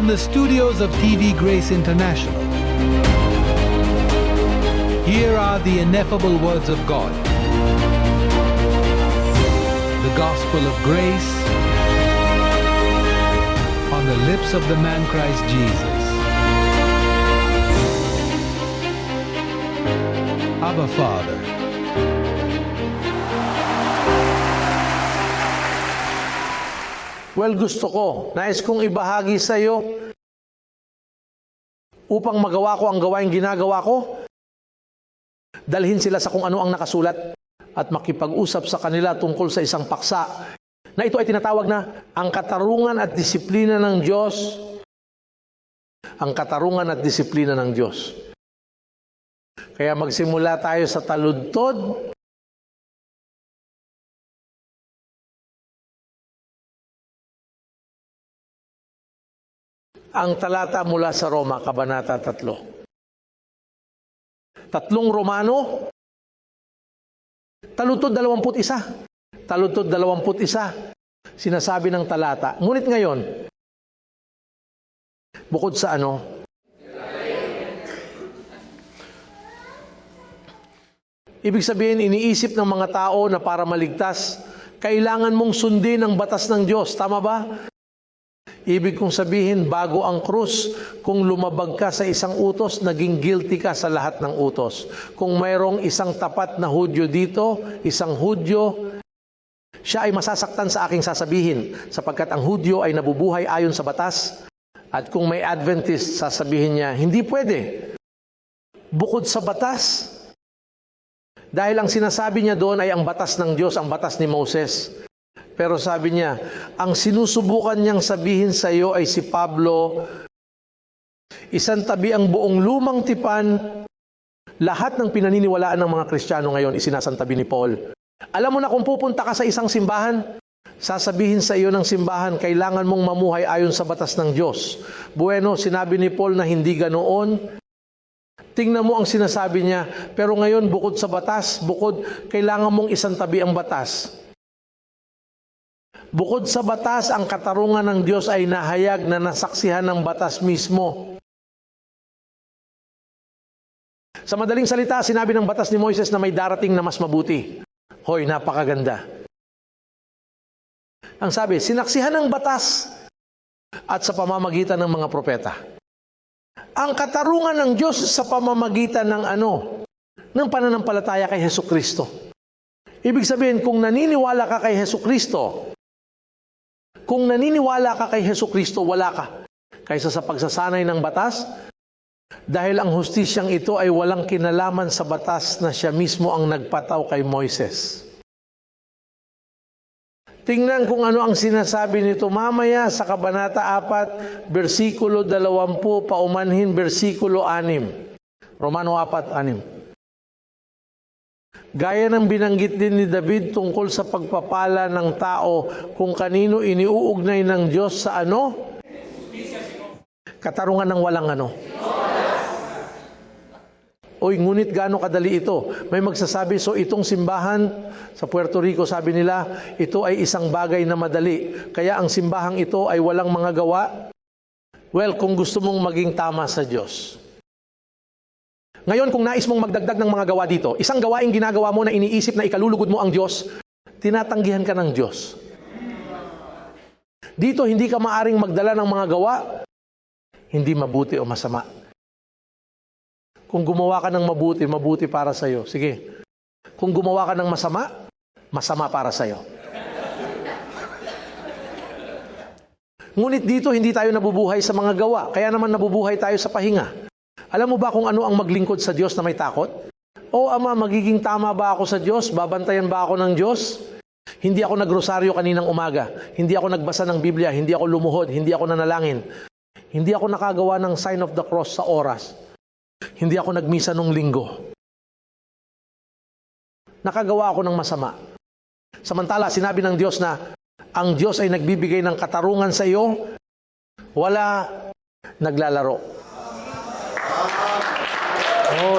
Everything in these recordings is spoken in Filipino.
From the studios of TV Grace International, here are the ineffable words of God. The gospel of grace on the lips of the man Christ Jesus. Abba, Father. Well, gusto ko, nais kong ibahagi sa iyo upang magawa ko ang gawaing ginagawa ko, dalhin sila sa kung ano ang nakasulat at makipag-usap sa kanila tungkol sa isang paksa na ito ay tinatawag na ang katarungan at disiplina ng Diyos. Ang katarungan at disiplina ng Diyos. Kaya magsimula tayo sa taludtod. Ang talata mula sa Roma, Kabanata 3. Tatlong Romano, taludtod 21. Taludtod 21, sinasabi ng talata. Ngunit ngayon, bukod sa ano? Ibig sabihin, iniisip ng mga tao na para maligtas, kailangan mong sundin ang batas ng Diyos. Tama ba? Ibig kong sabihin, bago ang krus, kung lumabag ka sa isang utos, naging guilty ka sa lahat ng utos. Kung mayroong isang tapat na Hudyo dito, isang Hudyo, siya ay masasaktan sa aking sasabihin, sapagkat ang Hudyo ay nabubuhay ayon sa batas. At kung may Adventist, sasabihin niya, hindi pwede. Bukod sa batas. Dahil ang sinasabi niya doon ay ang batas ng Diyos, ang batas ni Moses. Pero sabi niya, ang sinusubukan niyang sabihin sa iyo ay si Pablo, isang tabi ang buong lumang tipan, lahat ng pinaniniwalaan ng mga Kristiyano ngayon isinasantabi ni Paul. Alam mo na kung pupunta ka sa isang simbahan, sasabihin sa iyo ng simbahan, kailangan mong mamuhay ayon sa batas ng Diyos. Bueno, sinabi ni Paul na hindi ganoon. Tingnan mo ang sinasabi niya, pero ngayon bukod sa batas, kailangan mong isantabi ang batas. Bukod sa batas, ang katarungan ng Diyos ay nahayag na nasaksihan ng batas mismo. Sa madaling salita, sinabi ng batas ni Moises na may darating na mas mabuti. Hoy, napakaganda. Ang sabi, sinaksihan ng batas at sa pamamagitan ng mga propeta. Ang katarungan ng Diyos sa pamamagitan ng ng pananampalataya kay Hesukristo. Ibig sabihin, kung naniniwala ka kay Hesukristo, wala ka. Kaysa sa pagsasanay ng batas, dahil ang hustisyang ito ay walang kinalaman sa batas na siya mismo ang nagpataw kay Moises. Tingnan kung ano ang sinasabi nito mamaya sa Kabanata 4, versikulo 20, paumanhin versikulo 6. Romano 4:6. Gaya ng binanggit din ni David tungkol sa pagpapala ng tao kung kanino iniuugnay ng Diyos sa katarungan ng walang Oy, ngunit gaano kadali ito? May magsasabi, so itong simbahan sa Puerto Rico, sabi nila, ito ay isang bagay na madali. Kaya ang simbahang ito ay walang mga gawa. Well, kung gusto mong maging tama sa Diyos. Ngayon, kung nais mong magdagdag ng mga gawa dito, isang gawaing ginagawa mo na iniisip na ikalulugod mo ang Diyos, tinatanggihan ka ng Diyos. Dito, hindi ka maaring magdala ng mga gawa, hindi mabuti o masama. Kung gumawa ka ng mabuti, mabuti para sa iyo. Sige. Kung gumawa ka ng masama, masama para sa iyo. Ngunit dito, hindi tayo nabubuhay sa mga gawa. Kaya naman nabubuhay tayo sa pahinga. Alam mo ba kung ano ang maglingkod sa Diyos na may takot? O Ama, magiging tama ba ako sa Diyos? Babantayan ba ako ng Diyos? Hindi ako nagrosaryo kaninang umaga. Hindi ako nagbasa ng Biblia. Hindi ako lumuhod. Hindi ako nanalangin. Hindi ako nakagawa ng sign of the cross sa oras. Hindi ako nagmisa nung linggo. Nakagawa ako ng masama. Samantala, sinabi ng Diyos na ang Diyos ay nagbibigay ng katarungan sa iyo, wala naglalaro. Oh.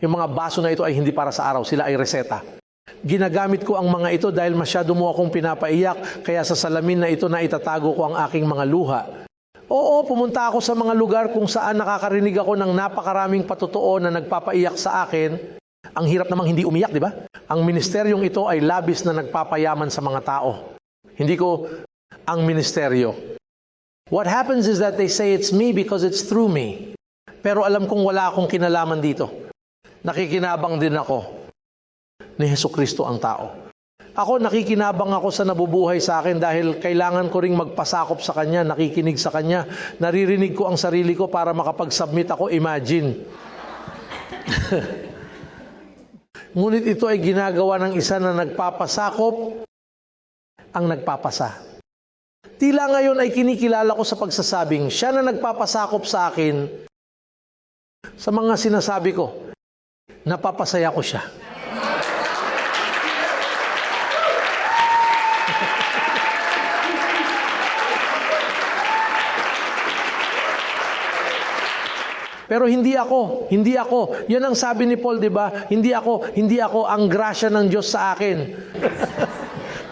Yung mga baso na ito ay hindi para sa araw, sila ay reseta. Ginagamit ko ang mga ito dahil masyado mo akong pinapaiyak, kaya sa salamin na ito na itatago ko ang aking mga luha. Oo, pumunta ako sa mga lugar kung saan nakakarinig ako ng napakaraming patotoo na nagpapaiyak sa akin. Ang hirap namang hindi umiyak, di ba? Ang ministeryong ito ay labis na nagpapayaman sa mga tao. Hindi ko ang ministeryo. What happens is that they say it's me because it's through me. Pero alam kong wala akong kinalaman dito. Nakikinabang din ako ni Hesukristo ang tao. Ako, nakikinabang ako sa nabubuhay sa akin dahil kailangan ko ring magpasakop sa Kanya, nakikinig sa Kanya, naririnig ko ang sarili ko para makapag-submit ako, imagine. Ngunit ito ay ginagawa ng isa na nagpapasakop ang nagpapasa. Tila ngayon ay kinikilala ko sa pagsasabing, siya na nagpapasakop sa akin sa mga sinasabi ko, napapasaya ko siya. Pero hindi ako. Yan ang sabi ni Paul, di ba? Hindi ako ang grasya ng Diyos sa akin.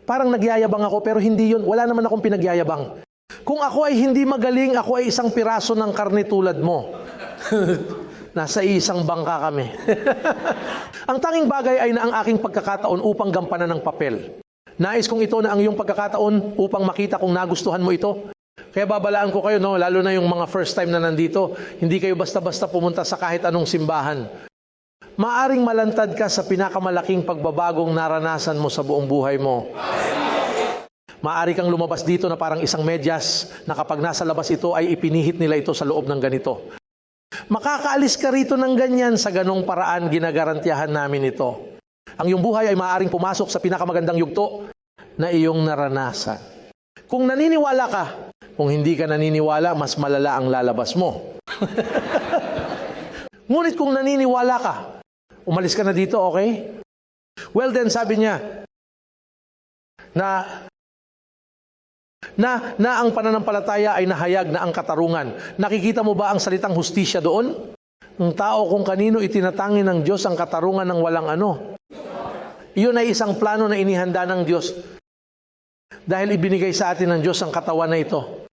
Parang nagyayabang ako, pero hindi yun. Wala naman akong pinagyayabang. Kung ako ay hindi magaling, ako ay isang piraso ng karne tulad mo. Nasa isang bangka kami. Ang tanging bagay ay na ang aking pagkakataon upang gampanan ng papel. Nais kong ito na ang iyong pagkakataon upang makita kung nagustuhan mo ito. Kaya babalaan ko kayo, no? Lalo na yung mga first time na nandito, hindi kayo basta-basta pumunta sa kahit anong simbahan. Maaring malantad ka sa pinakamalaking pagbabagong naranasan mo sa buong buhay mo. Maari kang lumabas dito na parang isang medyas na kapag nasa labas ito ay ipinihit nila ito sa loob ng ganito. Makakaalis ka rito ng ganyan sa ganong paraan, ginagarantiyahan namin ito. Ang iyong buhay ay maaaring pumasok sa pinakamagandang yugto na iyong naranasan. Kung naniniwala ka, kung hindi ka naniniwala, mas malala ang lalabas mo. Ngunit kung naniniwala ka, umalis ka na dito, okay? Well then, sabi niya, na ang pananampalataya ay nahayag na ang katarungan. Nakikita mo ba ang salitang hustisya doon? Ang tao kung kanino itinatangi ng Diyos ang katarungan ng walang ano. Iyon ay isang plano na inihanda ng Diyos dahil ibinigay sa atin ng Diyos ang katawan na ito.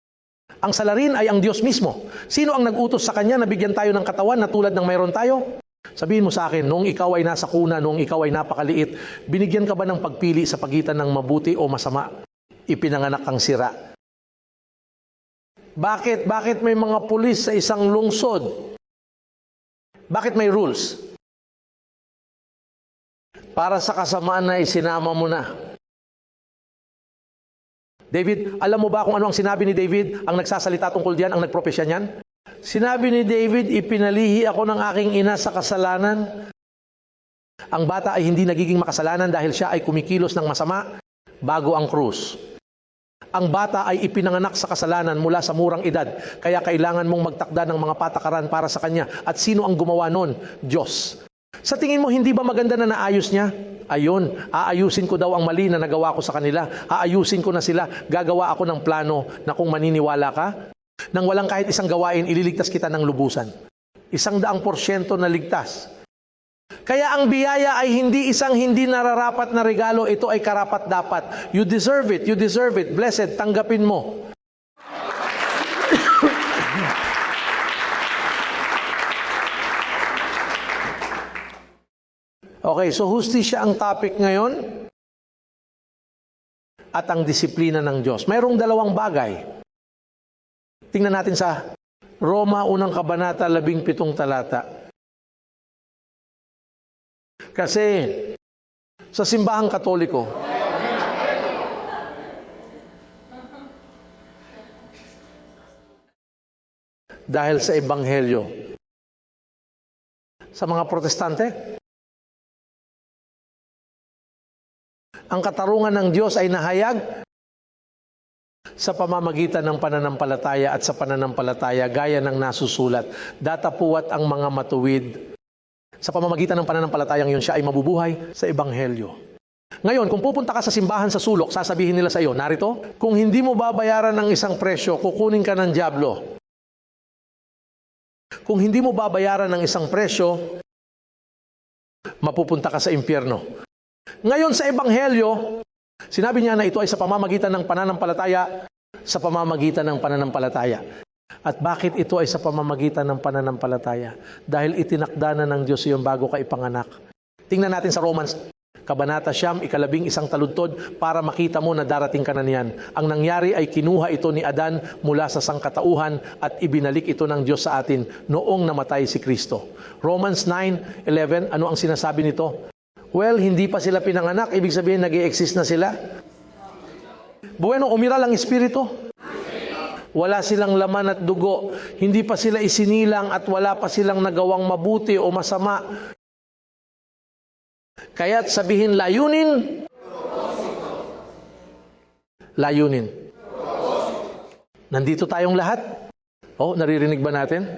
Ang salarin ay ang Diyos mismo. Sino ang nag-utos sa Kanya na bigyan tayo ng katawan na tulad ng mayroon tayo? Sabihin mo sa akin, noong ikaw ay nasa kuna, noong ikaw ay napakaliit, binigyan ka ba ng pagpili sa pagitan ng mabuti o masama? Ipinanganak kang sira. Bakit may mga pulis sa isang lungsod? Bakit may rules? Para sa kasamaan na isinama mo na. David, alam mo ba kung ano ang sinabi ni David? Ang nagsasalita tungkol diyan, ang nagpropesya niyan? Sinabi ni David, ipinalihi ako ng aking ina sa kasalanan. Ang bata ay hindi nagiging makasalanan dahil siya ay kumikilos ng masama bago ang krus. Ang bata ay ipinanganak sa kasalanan mula sa murang edad, kaya kailangan mong magtakda ng mga patakaran para sa kanya. At sino ang gumawa nun? Diyos. Sa tingin mo, hindi ba maganda na naayos niya? Ayun, aayusin ko daw ang mali na nagawa ko sa kanila. Aayusin ko na sila. Gagawa ako ng plano na kung maniniwala ka, nang walang kahit isang gawain, ililigtas kita ng lubusan. 100% na ligtas. Kaya ang biyaya ay hindi isang hindi nararapat na regalo. Ito ay karapat-dapat. You deserve it. You deserve it. Blessed, tanggapin mo. Okay, so hustisya ang topic ngayon at ang disiplina ng Diyos. Mayroong dalawang bagay. Tingnan natin sa Roma, unang kabanata, 17 talata. Kasi sa simbahang Katoliko, dahil sa Ebanghelyo, sa mga Protestante, ang katarungan ng Diyos ay nahayag sa pamamagitan ng pananampalataya at sa pananampalataya gaya ng nasusulat. Datapuwat ang mga matuwid. Sa pamamagitan ng pananampalatayang yun, siya ay mabubuhay sa Ebanghelyo. Ngayon, kung pupunta ka sa simbahan sa sulok, sasabihin nila sa iyo, narito, kung hindi mo babayaran ng isang presyo, kukunin ka ng dyablo. Kung hindi mo babayaran ng isang presyo, mapupunta ka sa impyerno. Ngayon sa Ebanghelyo, sinabi niya na ito ay sa pamamagitan ng pananampalataya, sa pamamagitan ng pananampalataya. At bakit ito ay sa pamamagitan ng pananampalataya? Dahil itinakda na ng Diyos iyong bago ka ipanganak. Tingnan natin sa Romans, Kabanata 11, taludtod, para makita mo na darating ka na niyan. Ang nangyari ay kinuha ito ni Adan mula sa sangkatauhan at ibinalik ito ng Diyos sa atin noong namatay si Kristo. Romans 9:11, ano ang sinasabi nito? Well, hindi pa sila pinanganak, ibig sabihin nag-i-exist na sila. Bueno, umiral ang Espiritu. Wala silang laman at dugo. Hindi pa sila isinilang at wala pa silang nagawang mabuti o masama. Kaya't sabihin layunin. Layunin. Nandito tayong lahat. Oh, naririnig ba natin?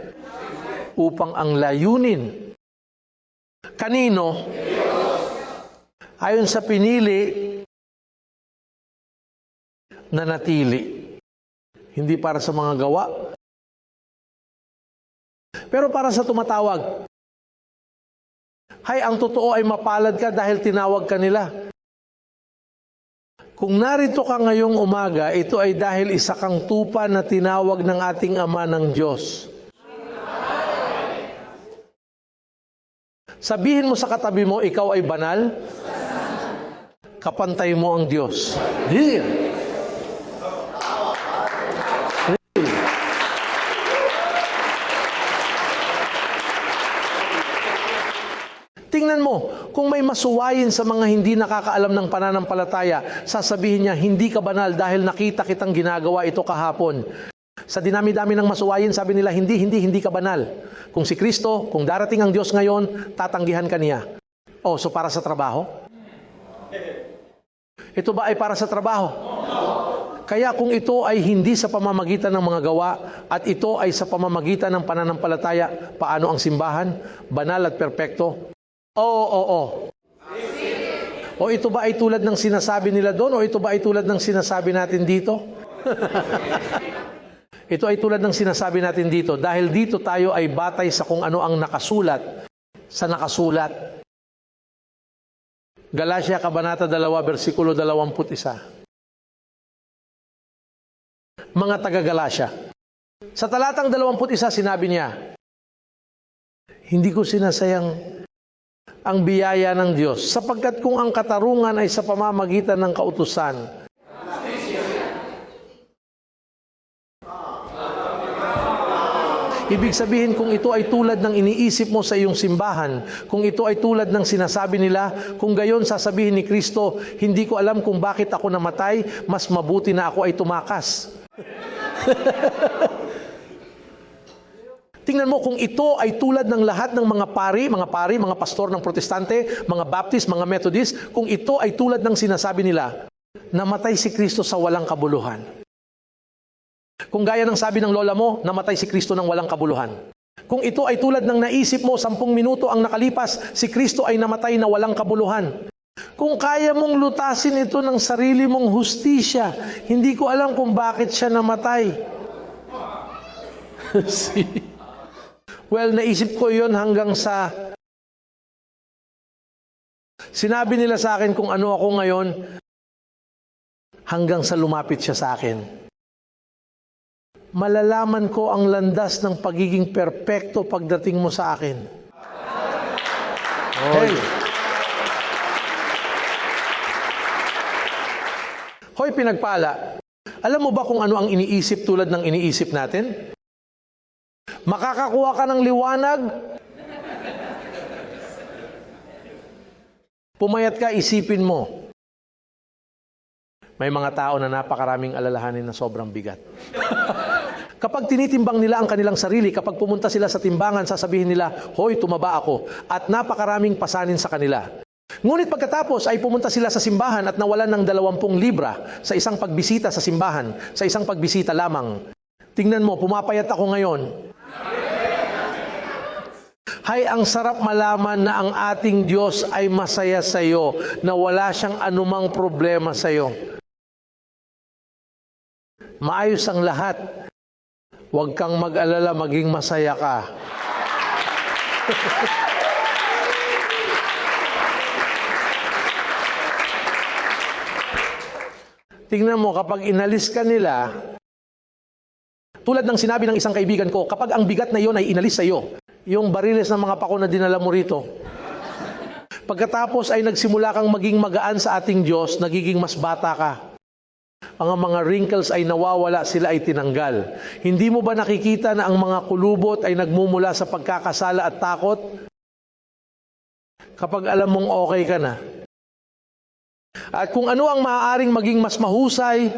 Upang ang layunin. Kanino? Ayon sa pinili na natili. Hindi para sa mga gawa. Pero para sa tumatawag. Hay, ang totoo ay mapalad ka dahil tinawag ka nila. Kung narito ka ngayong umaga, ito ay dahil isa kang tupa na tinawag ng ating Ama ng Diyos. Sabihin mo sa katabi mo, ikaw ay banal. Kapantay mo ang Diyos. Yeah. Tingnan mo, kung may masuwayin sa mga hindi nakakaalam ng pananampalataya, sasabihin niya, hindi ka banal dahil nakita kitang ginagawa ito kahapon. Sa dinami-dami ng masuwayin, sabi nila, hindi ka banal. Kung si Kristo, kung darating ang Diyos ngayon, tatanggihan ka niya. Oh, so para sa trabaho? Ito ba ay para sa trabaho? Kaya kung ito ay hindi sa pamamagitan ng mga gawa at ito ay sa pamamagitan ng pananampalataya, paano ang simbahan? Banal at perpekto? Oo. O ito ba ay tulad ng sinasabi nila doon? O ito ba ay tulad ng sinasabi natin dito? Ito ay tulad ng sinasabi natin dito. Dahil dito tayo ay batay sa kung ano ang nakasulat. Sa nakasulat. Galatia Kabanata 2, versikulo 21. Mga taga-Galatia. Sa talatang 21, sinabi niya, hindi ko sinasayang ang biyaya ng Diyos, sapagkat kung ang katarungan ay sa pamamagitan ng kautusan, ibig sabihin kung ito ay tulad ng iniisip mo sa iyong simbahan, kung ito ay tulad ng sinasabi nila, kung gayon sasabihin ni Kristo, hindi ko alam kung bakit ako namatay, mas mabuti na ako ay tumakas. Tingnan mo kung ito ay tulad ng lahat ng mga pari, mga pastor ng Protestante, mga Baptist, mga Methodist, kung ito ay tulad ng sinasabi nila, namatay si Kristo sa walang kabuluhan. Kung gaya ng sabi ng lola mo, namatay si Kristo ng walang kabuluhan. Kung ito ay tulad ng naisip mo, 10 minuto ang nakalipas, si Kristo ay namatay na walang kabuluhan. Kung kaya mong lutasin ito ng sarili mong hustisya, hindi ko alam kung bakit siya namatay. Well, naisip ko yon hanggang sa sinabi nila sa akin kung ano ako ngayon, hanggang sa lumapit siya sa akin. Malalaman ko ang landas ng pagiging perpekto pagdating mo sa akin. Hey! Hoy, pinagpala. Alam mo ba kung ano ang iniisip tulad ng iniisip natin? Makakakuha ka ng liwanag. Pumayat ka, isipin mo. May mga tao na napakaraming alalahanin na sobrang bigat. Kapag tinitimbang nila ang kanilang sarili, kapag pumunta sila sa timbangan, sasabihin nila, hoy, tumaba ako. At napakaraming pasanin sa kanila. Ngunit pagkatapos ay pumunta sila sa simbahan at nawalan ng 20 libra sa isang pagbisita sa simbahan, sa isang pagbisita lamang. Tingnan mo, pumapayat ako ngayon. Hay, ang sarap malaman na ang ating Diyos ay masaya sa iyo, na wala siyang anumang problema sa iyo. Maayos ang lahat. Huwag kang mag-alala, maging masaya ka. Tingnan mo, kapag inalis ka nila, tulad ng sinabi ng isang kaibigan ko, kapag ang bigat na iyon ay inalis sa iyo, yung bariles ng mga pako na dinala mo rito, pagkatapos ay nagsimula kang maging magaan sa ating Diyos, nagiging mas bata ka. Ang mga wrinkles ay nawawala, sila ay tinanggal. Hindi mo ba nakikita na ang mga kulubot ay nagmumula sa pagkakasala at takot? Kapag alam mong okay ka na. At kung ano ang maaaring maging mas mahusay,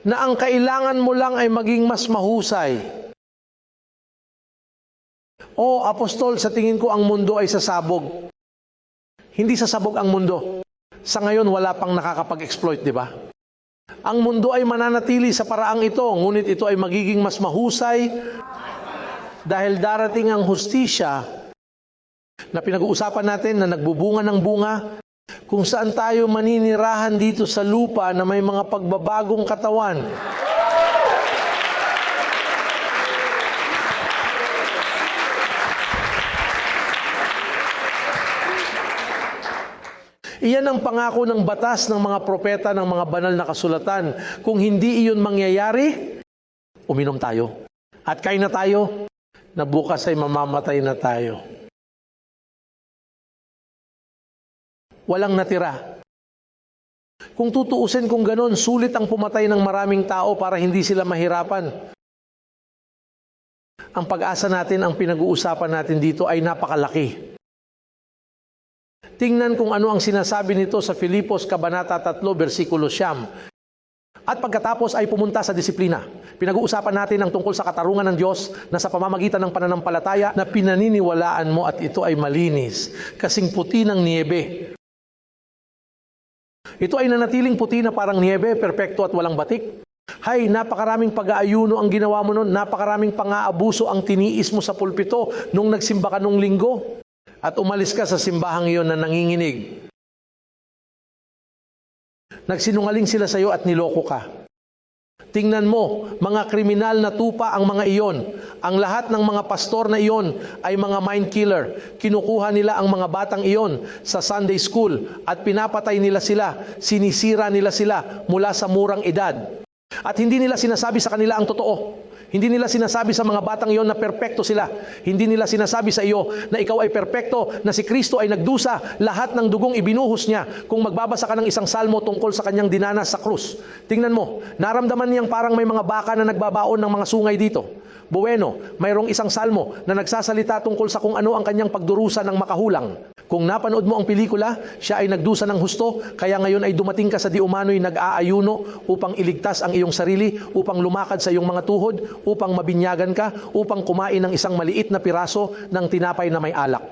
na ang kailangan mo lang ay maging mas mahusay. O, apostol, sa tingin ko ang mundo ay sasabog. Hindi sasabog ang mundo. Sa ngayon, wala pang nakakapag-exploit, di ba? Ang mundo ay mananatili sa paraang ito, ngunit ito ay magiging mas mahusay dahil darating ang hustisya na pinag-uusapan natin na nagbubunga ng bunga, kung saan tayo maninirahan dito sa lupa na may mga pagbabagong katawan. Iyan ang pangako ng batas ng mga propeta ng mga banal na kasulatan. Kung hindi iyon mangyayari, uminom tayo. At kain na tayo, na bukas ay mamamatay na tayo. Walang natira. Kung tutuusin kung ganon, sulit ang pumatay ng maraming tao para hindi sila mahirapan. Ang pag-asa natin, ang pinag-uusapan natin dito ay napakalaki. Tingnan kung ano ang sinasabi nito sa Filipos, Kabanata 3, versikulo 9. At pagkatapos ay pumunta sa disiplina. Pinag-uusapan natin ang tungkol sa katarungan ng Diyos na sa pamamagitan ng pananampalataya na pinaniniwalaan mo at ito ay malinis, kasing puti ng niebe. Ito ay nanatiling puti na parang niebe, perpekto at walang batik. Hay, napakaraming pag-aayuno ang ginawa mo noon, napakaraming pang-aabuso ang tiniis mo sa pulpito nung nagsimba ka nung linggo. At umalis ka sa simbahang iyon na nanginginig. Nagsinungaling sila sa iyo at niloko ka. Tingnan mo, mga kriminal na tupa ang mga iyon. Ang lahat ng mga pastor na iyon ay mga mind killer. Kinukuha nila ang mga batang iyon sa Sunday school at pinapatay nila sila, sinisira nila sila mula sa murang edad. At hindi nila sinasabi sa kanila ang totoo. Hindi nila sinasabi sa mga batang iyon na perpekto sila. Hindi nila sinasabi sa iyo na ikaw ay perpekto, na si Kristo ay nagdusa, lahat ng dugong ibinuhos niya. Kung magbabasa ka ng isang salmo tungkol sa kanyang dinanas sa krus, tingnan mo, naramdaman niyang parang may mga baka na nagbabaon ng mga sungay dito. Bueno, mayroong isang salmo na nagsasalita tungkol sa kung ano ang kanyang pagdurusa ng makahulang. Kung napanood mo ang pelikula, siya ay nagdusa ng husto, kaya ngayon ay dumating ka sa di umano'y nag-aayuno upang iligtas ang iyong sarili, upang lumakad sa iyong mga tuhod, upang mabinyagan ka, upang kumain ng isang maliit na piraso ng tinapay na may alak.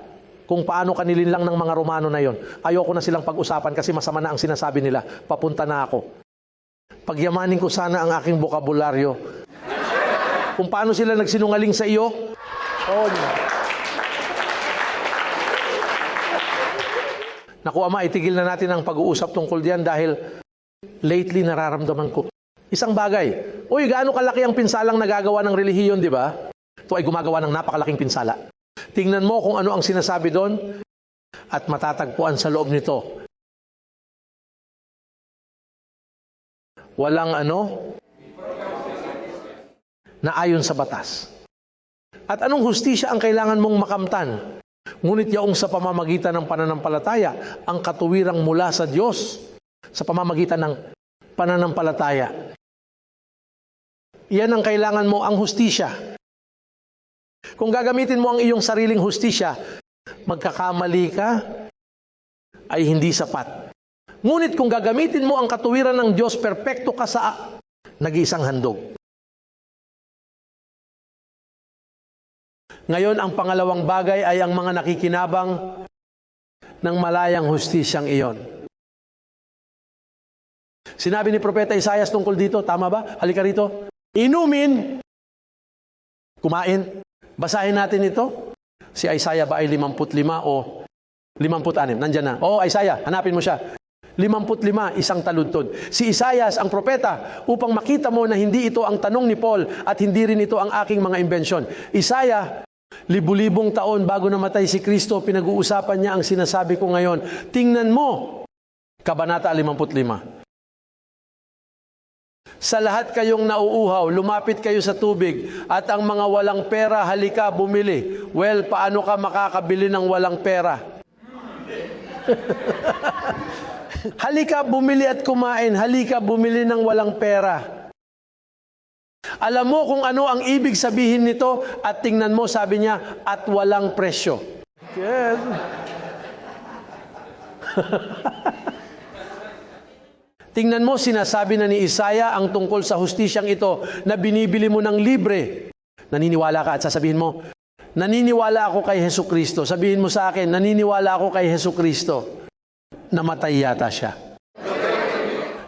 Kung paano kanilin lang ng mga Romano na yon. Ayoko na silang pag-usapan kasi masama na ang sinasabi nila. Papunta na ako. Pagyamanin ko sana ang aking bokabularyo. Kung paano sila nagsinungaling sa iyo, naku Ama, itigil na natin ang pag-uusap tungkol diyan dahil lately nararamdaman ko isang bagay. Uy, gaano kalaki ang pinsalang nagagawa ng relihiyon, di ba? Ito ay gumagawa ng napakalaking pinsala. Tingnan mo kung ano ang sinasabi doon at matatagpuan sa loob nito. Walang na ayon sa batas. At anong hustisya ang kailangan mong makamtan? Ngunit yaong sa pamamagitan ng pananampalataya, ang katuwirang mula sa Diyos, sa pamamagitan ng pananampalataya. Iyan ang kailangan mo, ang hustisya. Kung gagamitin mo ang iyong sariling hustisya, magkakamali ka, ay hindi sapat. Ngunit kung gagamitin mo ang katuwiran ng Diyos, perpekto ka sa nag-iisang handog. Ngayon, ang pangalawang bagay ay ang mga nakikinabang ng malayang hustisyang iyon. Sinabi ni Propeta Isaias tungkol dito, tama ba? Halika rito. Inumin, kumain. Basahin natin ito. Si Isaiah ba ay 55 o 56? Nandyan na. Isaiah, hanapin mo siya. 55, isang taludtod. Si Isaias, ang propeta, upang makita mo na hindi ito ang tanong ni Paul at hindi rin ito ang aking mga imbensyon. Isaiah, libu-libong taon bago namatay si Kristo, pinag-uusapan niya ang sinasabi ko ngayon. Tingnan mo, Kabanata 55. Sa lahat kayong nauuhaw, lumapit kayo sa tubig, at ang mga walang pera, halika, bumili. Well, paano ka makakabili ng walang pera? Halika, bumili at kumain. Halika, bumili ng walang pera. Alam mo kung ano ang ibig sabihin nito, at tingnan mo, sabi niya, at walang presyo. Yes. Tingnan mo, sinasabi na ni Isaiah ang tungkol sa hustisyang ito na binibili mo ng libre. Naniniwala ka at sasabihin mo, naniniwala ako kay Hesukristo. Sabihin mo sa akin, naniniwala ako kay Hesukristo. Namatay yata siya.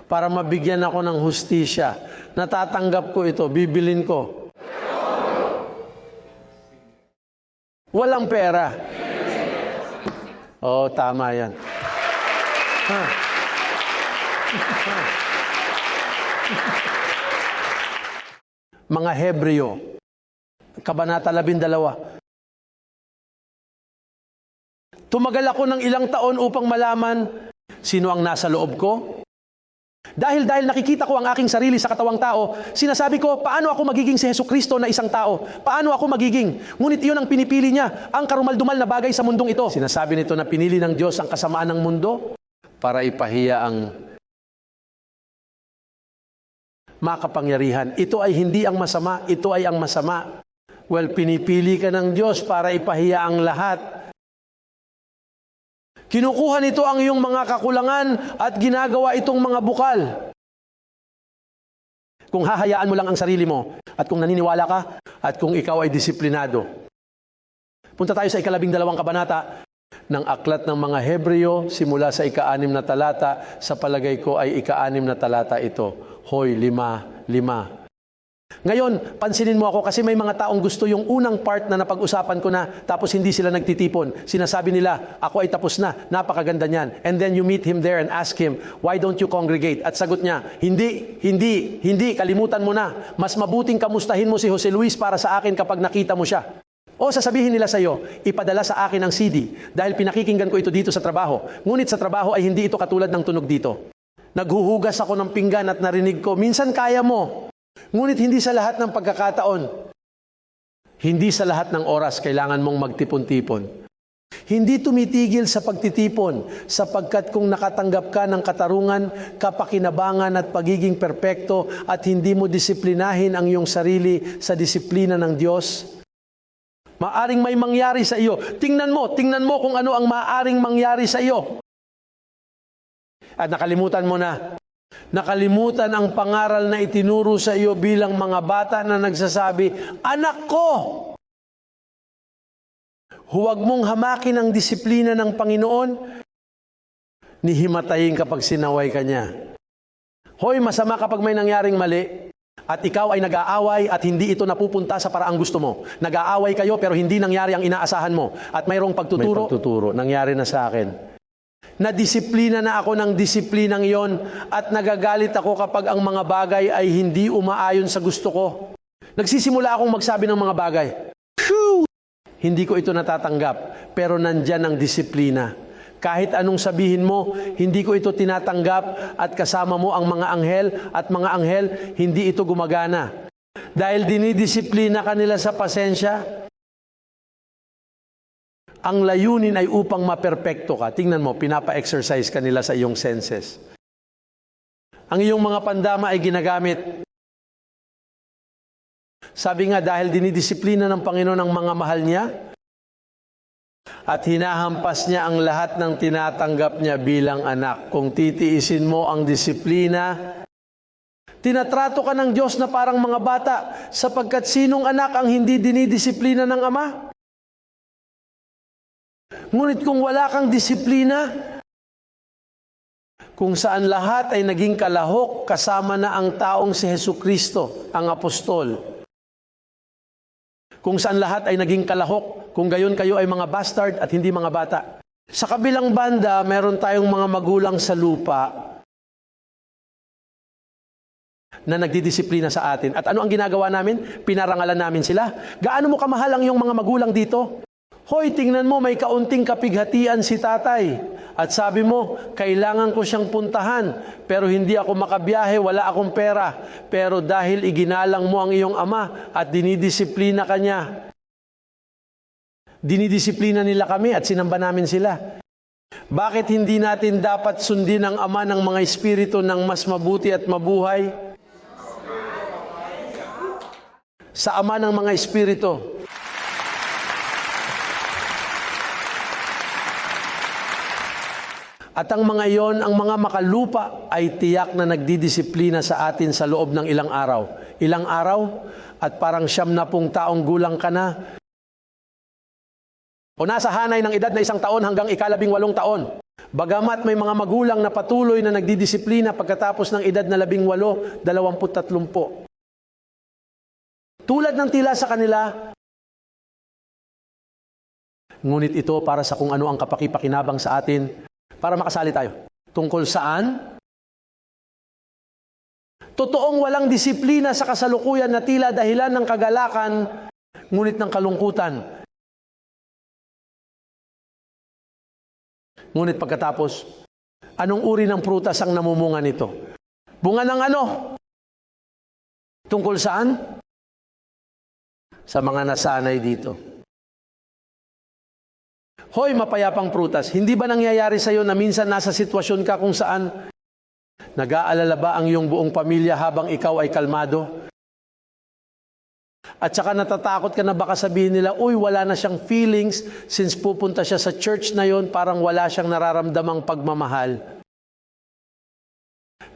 Para mabigyan ako ng hustisya. Natatanggap ko ito, bibilin ko. Walang pera. Oh, tama yan. Mga Hebreo, Kabanata 12. Tumagal ako ng ilang taon upang malaman sino ang nasa loob ko. Dahil nakikita ko ang aking sarili sa katawang tao, sinasabi ko, paano ako magiging si Hesukristo na isang tao? Paano ako magiging? Ngunit iyon ang pinipili niya, ang karumaldumal na bagay sa mundong ito. Sinasabi nito na pinili ng Diyos ang kasamaan ng mundo para ipahiya ang makapangyarihan. Ito ay hindi ang masama, ito ay ang masama. Well, pinipili ka ng Diyos para ipahiya ang lahat. Kinukuha nito ang iyong mga kakulangan at ginagawa itong mga bukal. Kung hahayaan mo lang ang sarili mo at kung naniniwala ka at kung ikaw ay disiplinado. Punta tayo sa 12 kabanata ng Aklat ng mga Hebreo, simula sa 6 na talata. Sa palagay ko ay 6 na talata ito. Hoy, 5. Ngayon, pansinin mo ako kasi may mga taong gusto yung unang part na napag-usapan ko na tapos hindi sila nagtitipon. Sinasabi nila, ako ay tapos na, napakaganda niyan. And then you meet him there and ask him, why don't you congregate? At sagot niya, hindi, kalimutan mo na. Mas mabuting kamustahin mo si Jose Luis para sa akin kapag nakita mo siya. O sasabihin nila sa iyo, ipadala sa akin ang CD dahil pinakikinggan ko ito dito sa trabaho. Ngunit sa trabaho ay hindi ito katulad ng tunog dito. Naghuhugas ako ng pinggan at narinig ko, minsan kaya mo. Ngunit hindi sa lahat ng pagkakataon. Hindi sa lahat ng oras kailangan mong magtipon-tipon. Hindi tumitigil sa pagtitipon, sapagkat kung nakatanggap ka ng katarungan, kapakinabangan at pagiging perpekto at hindi mo disiplinahin ang iyong sarili sa disiplina ng Diyos, maaring may mangyari sa iyo. Tingnan mo kung ano ang maaring mangyari sa iyo. At nakalimutan mo na. Nakalimutan ang pangaral na itinuro sa iyo bilang mga bata na nagsasabi, anak ko, huwag mong hamakin ang disiplina ng Panginoon, nihimatayin kapag sinaway ka niya. Hoy, masama kapag may nangyaring mali at ikaw ay nag-aaway at hindi ito napupunta sa paraang gusto mo. Nag-aaway kayo pero hindi nangyari ang inaasahan mo at mayroong pagtuturo. May pagtuturo. Nangyari na sa akin. Nadisiplina na ako ng disiplinang yon at nagagalit ako kapag ang mga bagay ay hindi umaayon sa gusto ko. Nagsisimula akong magsabi ng mga bagay. Phew! Hindi ko ito natatanggap, pero nandyan ang disiplina. Kahit anong sabihin mo, hindi ko ito tinatanggap at kasama mo ang mga anghel at mga anghel, hindi ito gumagana. Dahil dinidisiplina ka nila sa pasensya, ang layunin ay upang maperpekto ka. Tingnan mo, pinapa-exercise ka nila sa iyong senses. Ang iyong mga pandama ay ginagamit. Sabi nga, dahil dinidisiplina ng Panginoon ang mga mahal niya, at hinahampas niya ang lahat ng tinatanggap niya bilang anak. Kung titiisin mo ang disiplina, tinatrato ka ng Diyos na parang mga bata, sapagkat sinong anak ang hindi dinidisiplina ng Ama? Ngunit kung wala kang disiplina, kung saan lahat ay naging kalahok kasama na ang taong si Hesukristo, ang apostol. Kung saan lahat ay naging kalahok, kung gayon kayo ay mga bastard at hindi mga bata. Sa kabilang banda, meron tayong mga magulang sa lupa na nagdidisiplina sa atin. At ano ang ginagawa namin? Pinarangalan namin sila. Gaano mo kamahal ang iyong mga magulang dito? Hoy, tingnan mo, may kaunting kapighatian si tatay. At sabi mo, kailangan ko siyang puntahan, pero hindi ako makabiyahe, wala akong pera. Pero dahil iginalang mo ang iyong ama at dinidisiplina ka niya, dinidisiplina nila kami at sinamba namin sila. Bakit hindi natin dapat sundin ang ama ng mga espiritu ng mas mabuti at mabuhay? Sa ama ng mga espiritu. At ang mga iyon, ang mga makalupa, ay tiyak na nagdidisiplina sa atin sa loob ng ilang araw. Ilang araw? At parang 70 taong gulang ka na. O nasa hanay ng edad na 1 taon hanggang 18 taon. Bagamat may mga magulang na patuloy na nagdidisiplina pagkatapos ng edad na 18, 23 po. Tulad ng tila sa kanila, ngunit ito para sa kung ano ang kapakipakinabang sa atin, para makasali tayo. Tungkol saan? Totoong walang disiplina sa kasalukuyan na tila dahilan ng kagalakan, ngunit ng kalungkutan. Ngunit pagkatapos, anong uri ng prutas ang namumunga nito? Bunga ng ano? Tungkol saan? Sa mga nasanay dito. Hoy, mapayapang prutas, hindi ba nangyayari sa iyo na minsan nasa sitwasyon ka kung saan nag-aalala ba ang iyong buong pamilya habang ikaw ay kalmado? At saka natatakot ka na baka sabihin nila, uy, wala na siyang feelings since pupunta siya sa church na yon, parang wala siyang nararamdamang pagmamahal.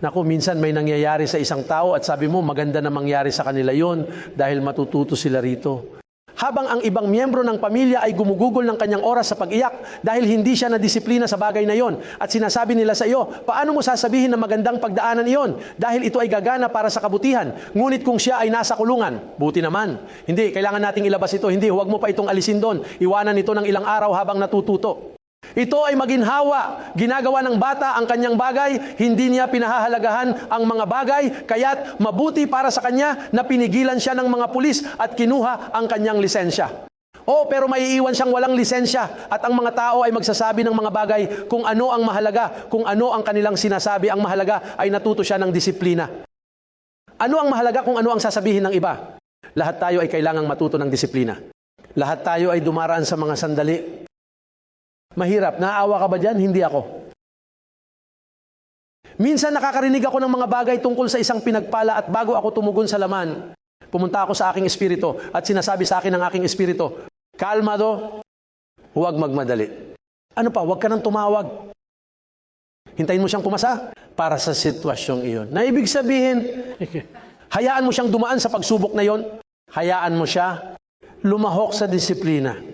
Naku, minsan may nangyayari sa isang tao at sabi mo, maganda na mangyari sa kanila yon dahil matututo sila rito. Habang ang ibang miyembro ng pamilya ay gumugugol ng kanyang oras sa pag-iyak dahil hindi siya nadisiplina sa bagay na iyon. At sinasabi nila sa iyo, paano mo sasabihin na magandang pagdaanan iyon? Dahil ito ay gagana para sa kabutihan. Ngunit kung siya ay nasa kulungan, buti naman. Hindi, kailangan nating ilabas ito. Hindi, huwag mo pa itong alisin doon. Iwanan ito ng ilang araw habang natututo. Ito ay maginhawa, ginagawa ng bata ang kanyang bagay, hindi niya pinahahalagahan ang mga bagay, kaya't mabuti para sa kanya na pinigilan siya ng mga pulis at kinuha ang kanyang lisensya. Pero maiiwan siyang walang lisensya at ang mga tao ay magsasabi ng mga bagay kung ano ang mahalaga, kung ano ang kanilang sinasabi. Ang mahalaga ay natuto siya ng disiplina. Ano ang mahalaga kung ano ang sasabihin ng iba? Lahat tayo ay kailangang matuto ng disiplina. Lahat tayo ay dumaraan sa mga sandali. Mahirap. Naaawa ka ba dyan? Hindi ako. Minsan nakakarinig ako ng mga bagay tungkol sa isang pinagpala at bago ako tumugon sa laman, pumunta ako sa aking espiritu at sinasabi sa akin ng aking espiritu, kalmado, huwag magmadali. Ano pa? Huwag ka nang tumawag. Hintayin mo siyang kumasa para sa sitwasyong iyon. Na ibig sabihin, hayaan mo siyang dumaan sa pagsubok na iyon. Hayaan mo siya lumahok sa disiplina.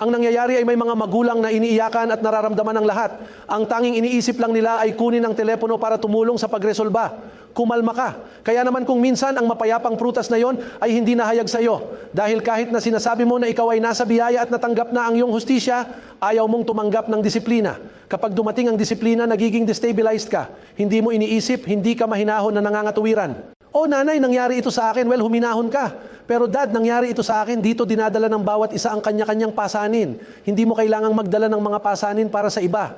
Ang nangyayari ay may mga magulang na iniiyakan at nararamdaman ng lahat. Ang tanging iniisip lang nila ay kunin ang telepono para tumulong sa pagresolba. Kumalma ka. Kaya naman kung minsan ang mapayapang prutas na yon ay hindi nahayag sa iyo. Dahil kahit na sinasabi mo na ikaw ay nasa biyaya at natanggap na ang iyong hustisya, ayaw mong tumanggap ng disiplina. Kapag dumating ang disiplina, nagiging destabilized ka. Hindi mo iniisip, hindi ka mahinahon na nangangatuwiran. Nanay, nangyari ito sa akin. Well, huminahon ka. Pero dad, nangyari ito sa akin. Dito dinadala ng bawat isa ang kanya-kanyang pasanin. Hindi mo kailangang magdala ng mga pasanin para sa iba.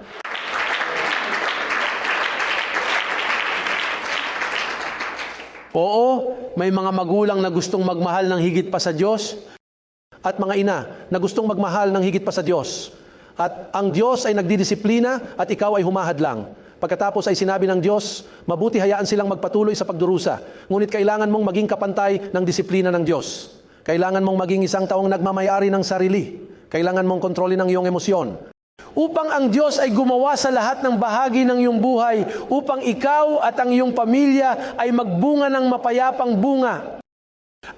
Oo, may mga magulang na gustong magmahal ng higit pa sa Diyos at mga ina na gustong magmahal ng higit pa sa Diyos. At ang Diyos ay nagdidisiplina at ikaw ay humahadlang. Pagkatapos ay sinabi ng Diyos, mabuti hayaan silang magpatuloy sa pagdurusa. Ngunit kailangan mong maging kapantay ng disiplina ng Diyos. Kailangan mong maging isang taong nagmamayari ng sarili. Kailangan mong kontrolin ang iyong emosyon. Upang ang Diyos ay gumawa sa lahat ng bahagi ng iyong buhay, upang ikaw at ang iyong pamilya ay magbunga ng mapayapang bunga.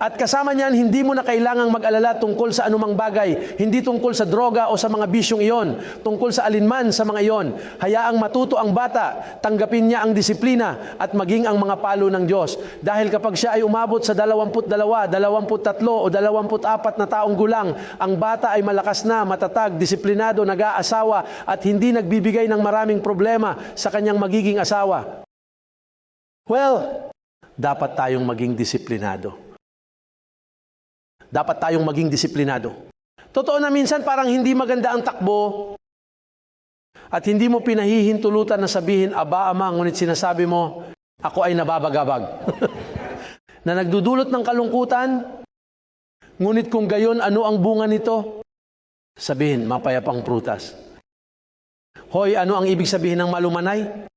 At kasama niyan, hindi mo na kailangang mag-alala tungkol sa anumang bagay, hindi tungkol sa droga o sa mga bisyong iyon, tungkol sa alinman sa mga iyon. Hayaang matuto ang bata, tanggapin niya ang disiplina at maging ang mga palo ng Diyos. Dahil kapag siya ay umabot sa 22, 23 o 24 na taong gulang, ang bata ay malakas na, matatag, disiplinado, nag-aasawa at hindi nagbibigay ng maraming problema sa kanyang magiging asawa. Well, dapat tayong maging disiplinado. Dapat tayong maging disiplinado. Totoo na minsan parang hindi maganda ang takbo, At hindi mo pinahihintulutan na sabihin, Aba, Ama, ngunit sinasabi mo, ako ay nababagabag. Na nagdudulot ng kalungkutan, ngunit kung gayon, ano ang bunga nito? Sabihin, mapayapang prutas. Hoy, ano ang ibig sabihin ng malumanay?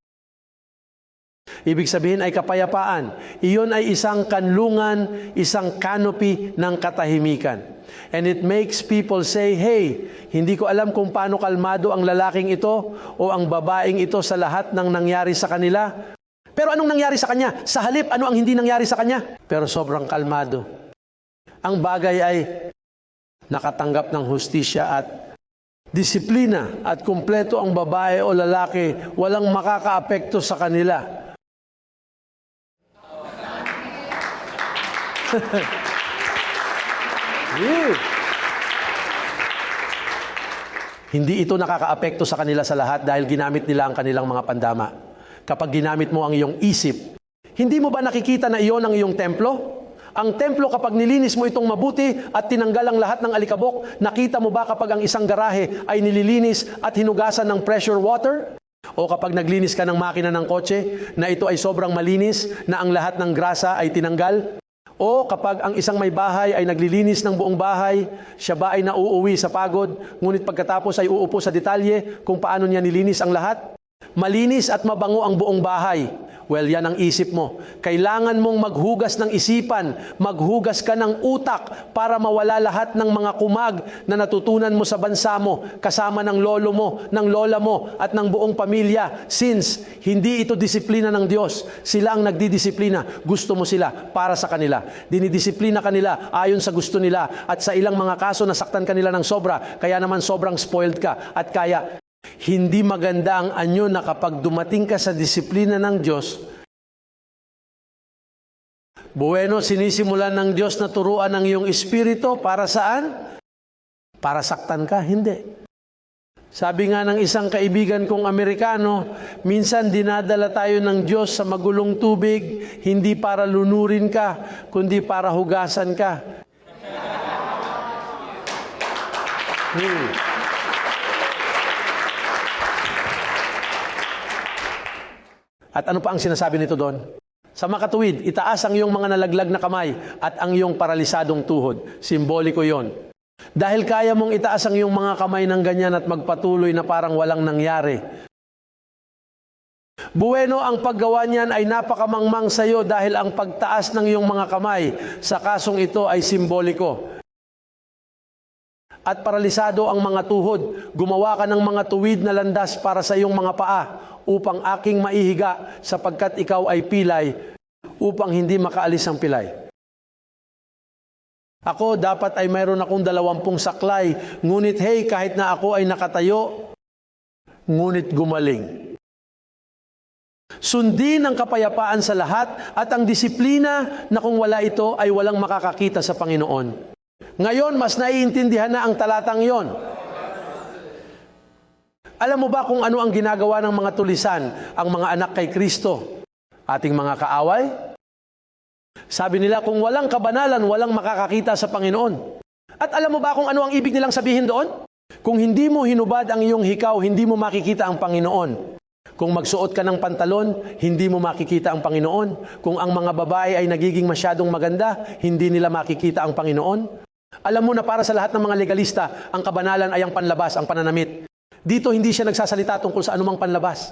Ibig sabihin ay kapayapaan. Iyon ay isang kanlungan, isang canopy ng katahimikan. And it makes people say, hey, hindi ko alam kung paano kalmado ang lalaking ito o ang babaeng ito sa lahat ng nangyari sa kanila. Pero anong nangyari sa kanya? Sa halip, ano ang hindi nangyari sa kanya? Pero sobrang kalmado. Ang bagay ay nakatanggap ng hustisya at disiplina at kumpleto ang babae o lalaki, walang makakaapekto sa kanila. Hindi ito nakakaapekto sa kanila sa lahat dahil ginamit nila ang kanilang mga pandama. Kapag ginamit mo ang iyong isip, hindi mo ba nakikita na iyon ang iyong templo? Ang templo kapag nilinis mo itong mabuti at tinanggal ang lahat ng alikabok, nakita mo ba kapag ang isang garahe ay nililinis at hinugasan ng pressure water? O kapag naglinis ka ng makina ng kotse na ito ay sobrang malinis na ang lahat ng grasa ay tinanggal? O kapag ang isang may bahay ay naglilinis ng buong bahay, siya ba ay nauuwi sa pagod, ngunit pagkatapos ay uupo sa detalye kung paano niya nilinis ang lahat? Malinis at mabango ang buong bahay. Well, yan ang isip mo. Kailangan mong maghugas ng isipan, maghugas ka ng utak para mawala lahat ng mga kumag na natutunan mo sa bansa mo, kasama ng lolo mo, ng lola mo, at ng buong pamilya. Since hindi ito disiplina ng Diyos, sila ang nagdidisiplina. Gusto mo sila para sa kanila. Dinidisiplina kanila ayon sa gusto nila at sa ilang mga kaso nasaktan kanila ng sobra, kaya naman sobrang spoiled ka at kaya hindi maganda ang anyo na kapag dumating ka sa disiplina ng Diyos, bueno, sinisimulan ng Diyos na turuan ang iyong espiritu para saan? Para saktan ka? Hindi. Sabi nga ng isang kaibigan kong Amerikano, minsan dinadala tayo ng Diyos sa magulong tubig, hindi para lunurin ka, kundi para hugasan ka. At ano pa ang sinasabi nito doon? Sa makatuwid, itaas ang iyong mga nalaglag na kamay at ang iyong paralisadong tuhod. Simboliko yon. Dahil kaya mong itaas ang iyong mga kamay ng ganyan at magpatuloy na parang walang nangyari. Bueno, ang paggawa niyan ay napakamangmang sa iyo dahil ang pagtaas ng iyong mga kamay sa kasong ito ay simboliko. At paralisado ang mga tuhod, gumawa ka ng mga tuwid na landas para sa iyong mga paa upang aking maihiga sapagkat ikaw ay pilay upang hindi makaalis ang pilay. Ako dapat ay mayroon akong 20 saklay, ngunit hey, kahit na ako ay nakatayo, ngunit gumaling. Sundin ang kapayapaan sa lahat at ang disiplina na kung wala ito ay walang makakakita sa Panginoon. Ngayon, mas naiintindihan na ang talatang yon. Alam mo ba kung ano ang ginagawa ng mga tulisan, ang mga anak kay Kristo? Ating mga kaaway? Sabi nila, kung walang kabanalan, walang makakakita sa Panginoon. At alam mo ba kung ano ang ibig nilang sabihin doon? Kung hindi mo hinubad ang iyong hikaw, hindi mo makikita ang Panginoon. Kung magsuot ka ng pantalon, hindi mo makikita ang Panginoon. Kung ang mga babae ay nagiging masyadong maganda, hindi nila makikita ang Panginoon. Alam mo na para sa lahat ng mga legalista, ang kabanalan ay ang panlabas, ang pananamit. Dito hindi siya nagsasalita tungkol sa anumang panlabas.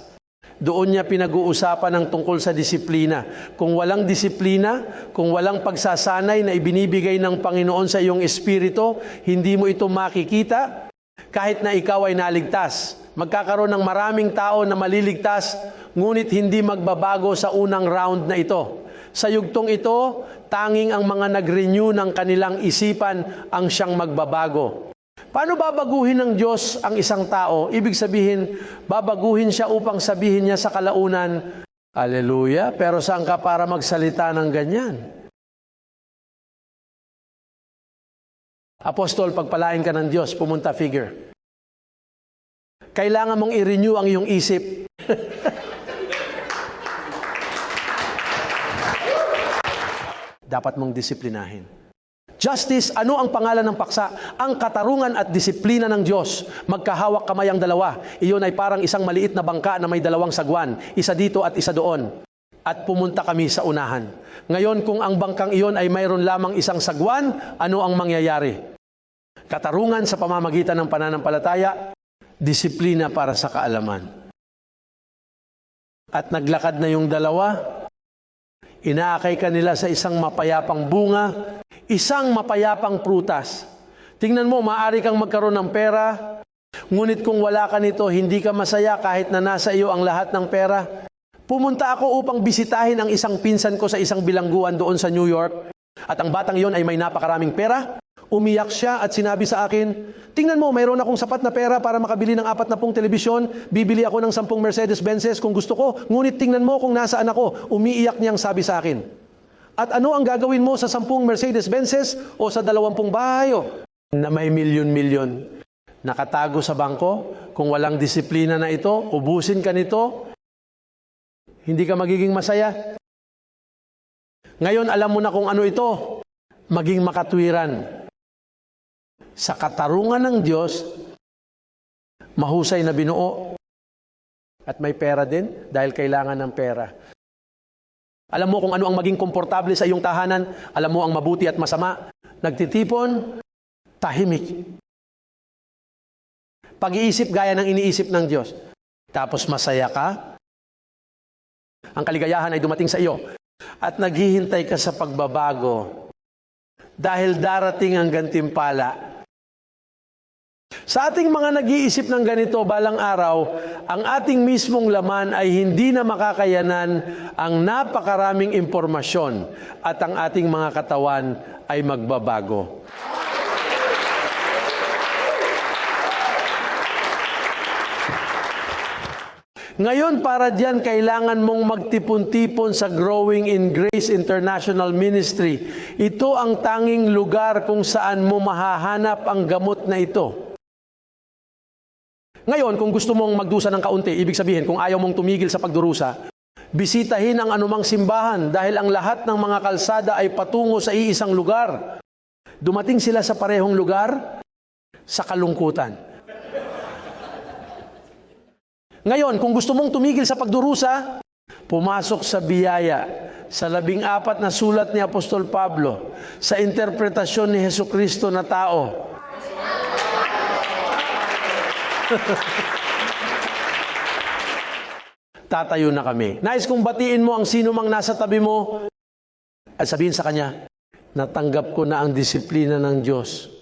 Doon niya pinag-uusapan ng tungkol sa disiplina. Kung walang disiplina, kung walang pagsasanay na ibinibigay ng Panginoon sa iyong espiritu, hindi mo ito makikita kahit na ikaw ay naligtas. Magkakaroon ng maraming tao na maliligtas, ngunit hindi magbabago sa unang round na ito. Sa yugtong ito, tanging ang mga nag-renew ng kanilang isipan ang siyang magbabago. Paano babaguhin ng Diyos ang isang tao? Ibig sabihin, babaguhin siya upang sabihin niya sa kalaunan, Hallelujah, pero saan ka para magsalita ng ganyan? Apostol, pagpalain ka ng Diyos, pumunta figure. Kailangan mong i-renew ang iyong isip. Dapat mong disiplinahin. Justice, ano ang pangalan ng paksa? Ang katarungan at disiplina ng Diyos. Magkahawak kamay ang dalawa. Iyon ay parang isang maliit na bangka na may dalawang sagwan, isa dito at isa doon. At pumunta kami sa unahan. Ngayon, kung ang bangkang iyon ay mayroon lamang isang sagwan, ano ang mangyayari? Katarungan sa pamamagitan ng pananampalataya, disiplina para sa kaalaman. At naglakad na yung dalawa, inaakay kanila sa isang mapayapang bunga, isang mapayapang prutas. Tingnan mo, maaari kang magkaroon ng pera, ngunit kung wala ka nito, hindi ka masaya kahit na nasa iyo ang lahat ng pera. Pumunta ako upang bisitahin ang isang pinsan ko sa isang bilangguan doon sa New York. At ang batang iyon ay may napakaraming pera. Umiyak siya at sinabi sa akin, tingnan mo, mayroon akong sapat na pera para makabili ng 40 telebisyon. Bibili ako ng 10 Mercedes-Benzes kung gusto ko. Ngunit tingnan mo kung nasaan ako. Umiiyak niyang sabi sa akin. At ano ang gagawin mo sa 10 Mercedes-Benzes o sa 20 bahay na may milyon-milyon? Nakatago sa bangko? Kung walang disiplina na ito, ubusin ka nito, hindi ka magiging masaya. Ngayon, alam mo na kung ano ito. Maging makatwiran. Sa katarungan ng Diyos, mahusay na binuo. At may pera din dahil kailangan ng pera. Alam mo kung ano ang maging komportable sa iyong tahanan. Alam mo ang mabuti at masama. Nagtitipon, tahimik. Pag-iisip gaya ng iniisip ng Diyos. Tapos masaya ka. Ang kaligayahan ay dumating sa iyo. At naghihintay ka sa pagbabago. Dahil darating ang gantimpala. Sa ating mga nag-iisip ng ganito balang araw, ang ating mismong laman ay hindi na makakayanan ang napakaraming impormasyon at ang ating mga katawan ay magbabago. Ngayon, para diyan, kailangan mong magtipon-tipon sa Growing in Grace International Ministry. Ito ang tanging lugar kung saan mo mahahanap ang gamot na ito. Ngayon, kung gusto mong magdusa ng kaunti, ibig sabihin, kung ayaw mong tumigil sa pagdurusa, bisitahin ang anumang simbahan dahil ang lahat ng mga kalsada ay patungo sa iisang lugar. Dumating sila sa parehong lugar, sa kalungkutan. Ngayon, kung gusto mong tumigil sa pagdurusa, pumasok sa biyaya, sa 14 na sulat ni Apostol Pablo, sa interpretasyon ni Jesucristo na tao. Tatayo na kami. Nais kong batiin mo ang sino mang nasa tabi mo at sabihin sa kanya, natanggap ko na ang disiplina ng Diyos.